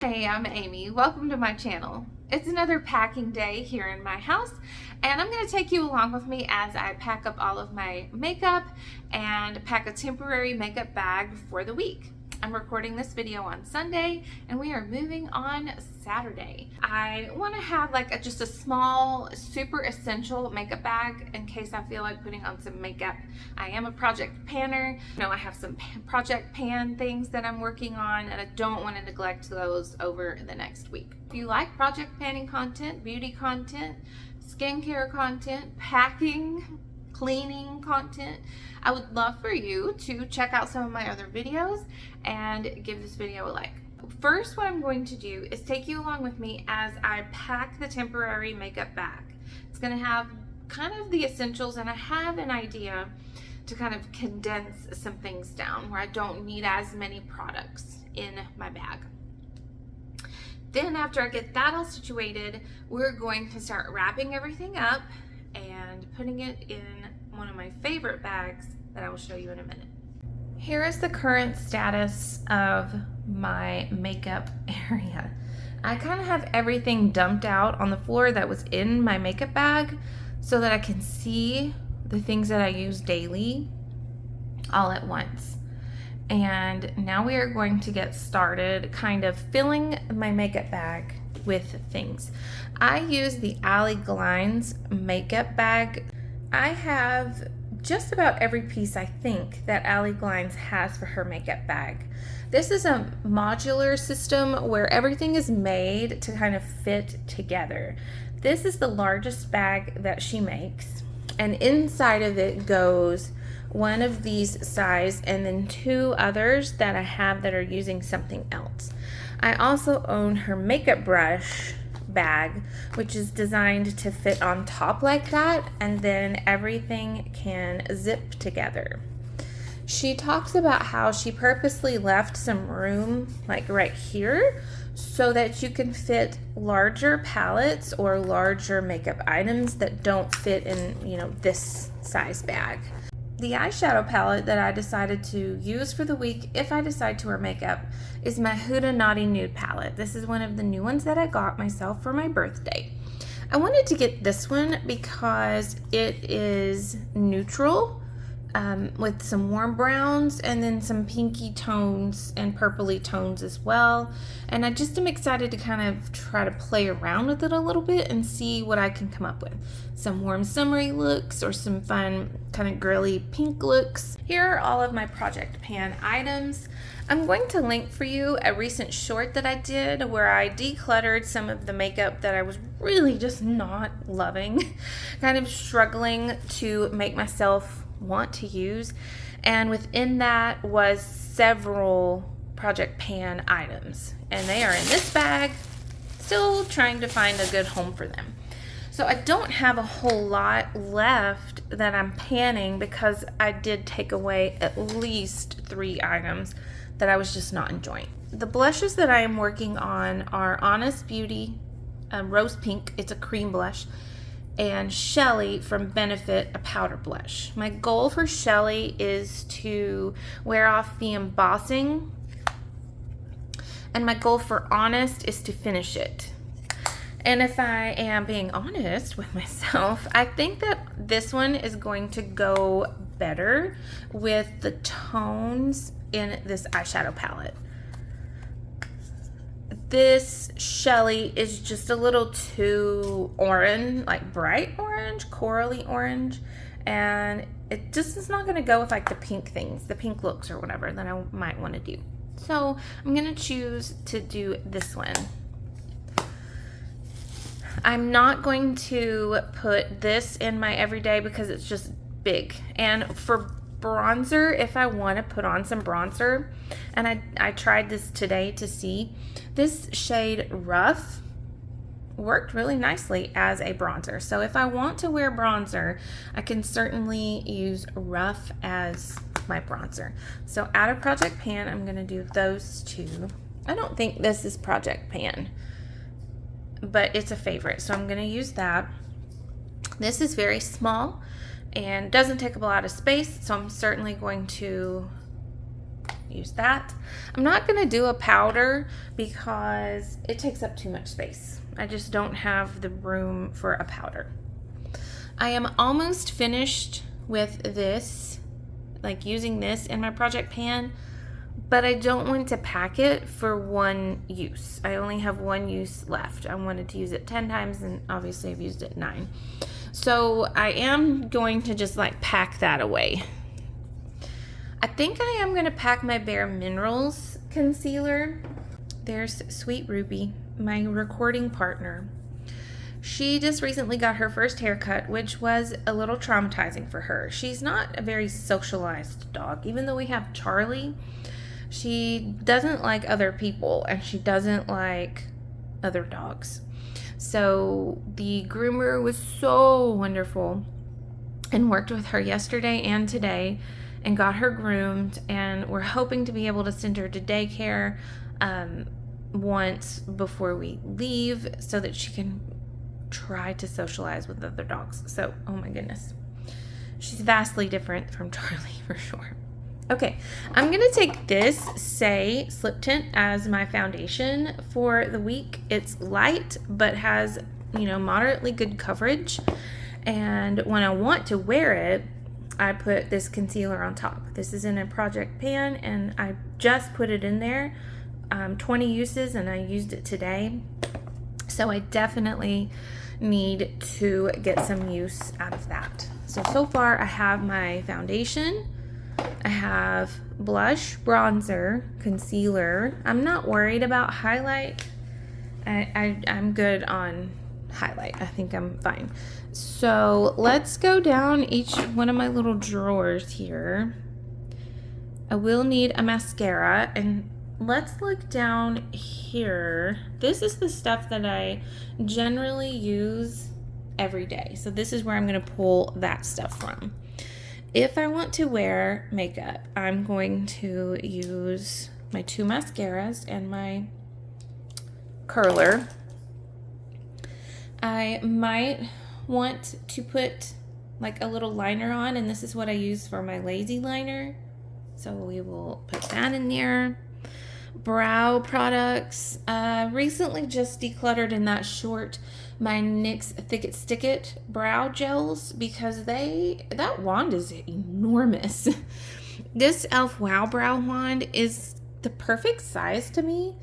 Hey, I'm Amy. Welcome to my channel. It's another packing day here in my house, and I'm going to take you along with me as I pack up all of my makeup and pack a temporary makeup bag for the week. I'm recording this video on Sunday, and we are moving on Saturday. I want to have just a small, super essential makeup bag in case I feel like putting on some makeup. I am a project panner. I have some project pan things that I'm working on, and I don't want to neglect those over the next week. If you like project panning content, beauty content, skincare content, packing, cleaning content, I would love for you to check out some of my other videos and give this video a like. First, what I'm going to do is take you along with me as I pack the temporary makeup bag. It's going to have kind of the essentials, and I have an idea to kind of condense some things down where I don't need as many products in my bag. Then after I get that all situated, we're going to start wrapping everything up and putting it in one of my favorite bags that I will show you in a minute. Here is the current status of my makeup area. I kind of have everything dumped out on the floor that was in my makeup bag so that I can see the things that I use daily all at once. And now we are going to get started kind of filling my makeup bag with things. I use the LiQWYD's makeup bag. I have just about every piece I think that LiQWYD has for her makeup bag. This is a modular system where everything is made to kind of fit together. This is the largest bag that she makes, and inside of it goes one of these size and then two others that I have that are using something else. I also own her makeup brush bag, which is designed to fit on top like that, and then everything can zip together. She talks about how she purposely left some room like right here so that you can fit larger palettes or larger makeup items that don't fit in, this size bag. The eyeshadow palette that I decided to use for the week, if I decide to wear makeup, is my Huda Naughty Nude palette. This is one of the new ones that I got myself for my birthday. I wanted to get this one because it is neutral with some warm browns and then some pinky tones and purpley tones as well. And I just am excited to kind of try to play around with it a little bit and see what I can come up with. Some warm summery looks or some fun kind of girly pink looks. Here are all of my project pan items. I'm going to link for you a recent short that I did where I decluttered some of the makeup that I was really just not loving, kind of struggling to make myself want to use, and within that was several project pan items, and they are in this bag, still trying to find a good home for them. So I don't have a whole lot left that I'm panning because I did take away at least 3 items that I was just not enjoying. The blushes that I am working on are Honest Beauty Rose Pink, it's a cream blush, and Shelly from Benefit, a powder blush. My goal for Shelly is to wear off the embossing, and my goal for Honest is to finish it. And if I am being honest with myself, I think that this one is going to go better with the tones in this eyeshadow palette. This Shelly is just a little too orange, like bright orange, corally orange, and it just is not going to go with like the pink things, the pink looks or whatever that I might want to do. So I'm going to choose to do this one. I'm not going to put this in my everyday because it's just big. And for bronzer, if I want to put on some bronzer, and I tried this today to see, this shade Rough worked really nicely as a bronzer. So if I want to wear bronzer, I can certainly use Rough as my bronzer. So out of Project Pan, I'm going to do those two. I don't think this is Project Pan, but it's a favorite, so I'm going to use that. This is very small and doesn't take up a lot of space, so I'm certainly going to use that. I'm not going to do a powder because it takes up too much space. I just don't have the room for a powder. I am almost finished with this, like using this in my project pan, but I don't want to pack it for one use. I only have one use left. I wanted to use it 10 times and obviously I've used it 9. So I am going to just like pack that away. I think I am going to pack my Bare Minerals concealer. There's Sweet Ruby, my recording partner. She just recently got her first haircut, which was a little traumatizing for her. She's not a very socialized dog. Even though we have Charlie, she doesn't like other people and she doesn't like other dogs. So the groomer was so wonderful and worked with her yesterday and today and got her groomed, and we're hoping to be able to send her to daycare once before we leave so that she can try to socialize with other dogs. So, oh my goodness. She's vastly different from Charlie for sure. Okay, I'm going to take this Say Slip Tint as my foundation for the week. It's light, but has, moderately good coverage. And when I want to wear it, I put this concealer on top. This is in a project pan, and I just put it in there. 20 uses, and I used it today. So I definitely need to get some use out of that. So far I have my foundation. I have blush, bronzer, concealer. I'm not worried about highlight. I'm good on highlight. I think I'm fine. So let's go down each one of my little drawers here. I will need a mascara, and let's look down here. This is the stuff that I generally use every day. So this is where I'm going to pull that stuff from. If I want to wear makeup, I'm going to use my 2 mascaras and my curler. I might want to put like a little liner on, and this is what I use for my lazy liner. So we will put that in there. Brow products. Recently just decluttered in that short my NYX Thick It Stick It brow gels because that wand is enormous. This e.l.f. Wow Brow wand is the perfect size to me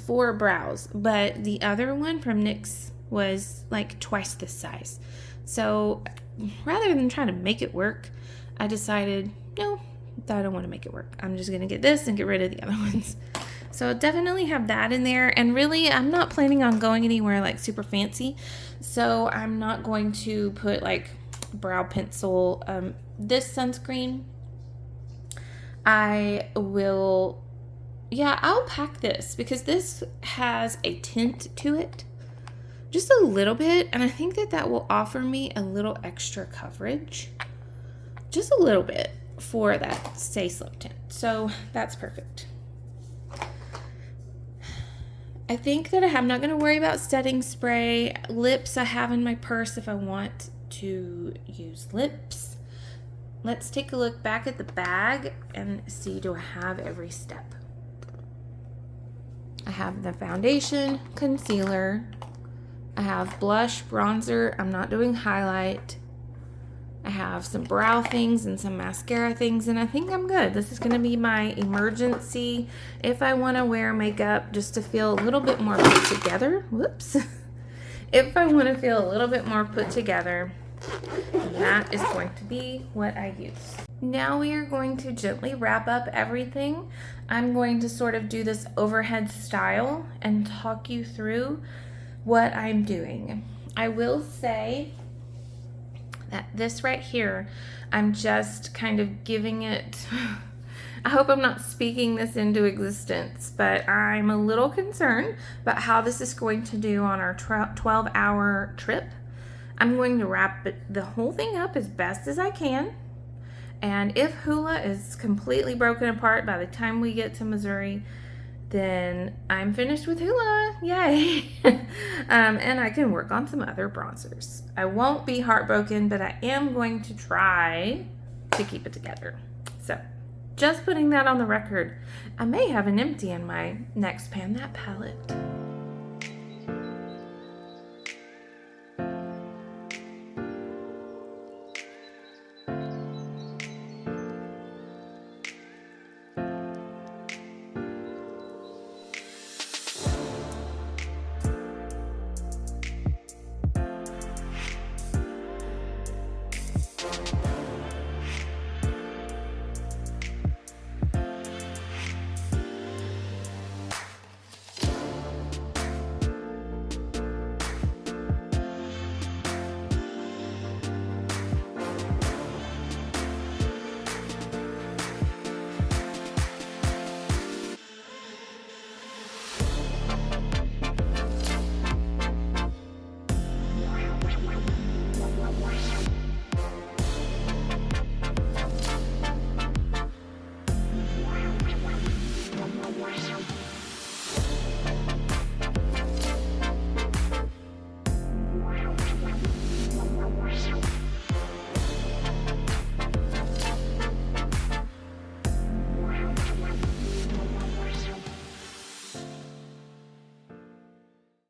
for brows, but the other one from NYX was like twice this size. So rather than trying to make it work, I decided, no, I don't want to make it work. I'm just going to get this and get rid of the other ones. So definitely have that in there. And really, I'm not planning on going anywhere like super fancy. So I'm not going to put like brow pencil. This sunscreen, I'll pack this because this has a tint to it. Just a little bit. And I think that will offer me a little extra coverage. Just a little bit for that Say Slip Tint. So that's perfect. I think that I'm not going to worry about setting spray. Lips I have in my purse if I want to use lips. Let's take a look back at the bag and see, do I have every step? I have the foundation, concealer. I have blush, bronzer. I'm not doing highlight. I have some brow things and some mascara things, and I think I'm good. This is going to be my emergency if I want to wear makeup just to feel a little bit more put together. Whoops. If I want to feel a little bit more put together, that is going to be what I use. Now we are going to gently wrap up everything. I'm going to sort of do this overhead style and talk you through what I'm doing. I will say that this right here, I'm just kind of giving it, I hope I'm not speaking this into existence, but I'm a little concerned about how this is going to do on our 12-hour trip. I'm going to wrap the whole thing up as best as I can. And if Hula is completely broken apart by the time we get to Missouri, then I'm finished with Hula. Yay. And I can work on some other bronzers. I won't be heartbroken, but I am going to try to keep it together. So Just putting that on the record. I may have an empty in my next pan, that palette.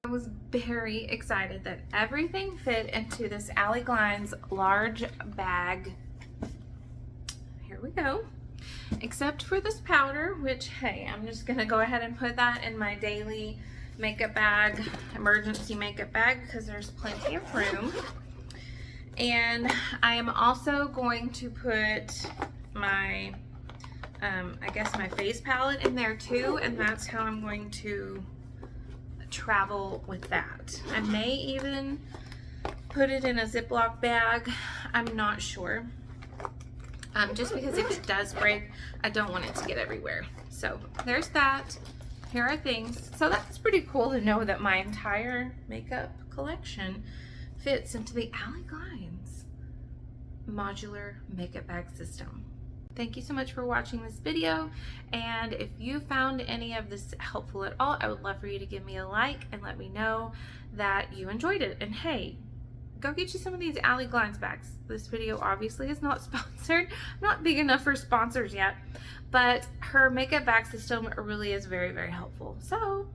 I was very excited that everything fit into this LiQWYD's large bag. Here we go. Except for this powder, which, hey, I'm just gonna go ahead and put that in my daily makeup bag, emergency makeup bag, because there's plenty of room. And I am also going to put my, I guess my face palette in there too, and that's how I'm going to travel with that. I may even put it in a Ziploc bag. I'm not sure. Just because if it does break, I don't want it to get everywhere. So there's that. Here are things. So that's pretty cool to know that my entire makeup collection fits into the LiQWYD's modular makeup bag system. Thank you so much for watching this video, and if you found any of this helpful at all, I would love for you to give me a like and let me know that you enjoyed it. And hey, go get you some of these LiQWYD's bags. This video obviously is not sponsored. I'm not big enough for sponsors yet, but her makeup bag system really is very, very helpful. So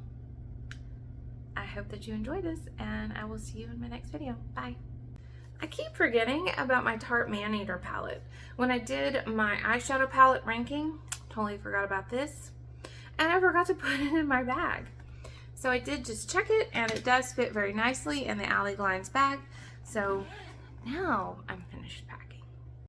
I hope that you enjoy this, and I will see you in my next video. Bye. I keep forgetting about my Tarte Man-Eater palette. When I did my eyeshadow palette ranking, totally forgot about this, and I forgot to put it in my bag. So I did just check it, and it does fit very nicely in the LiQWYD's bag. So now I'm finished packing.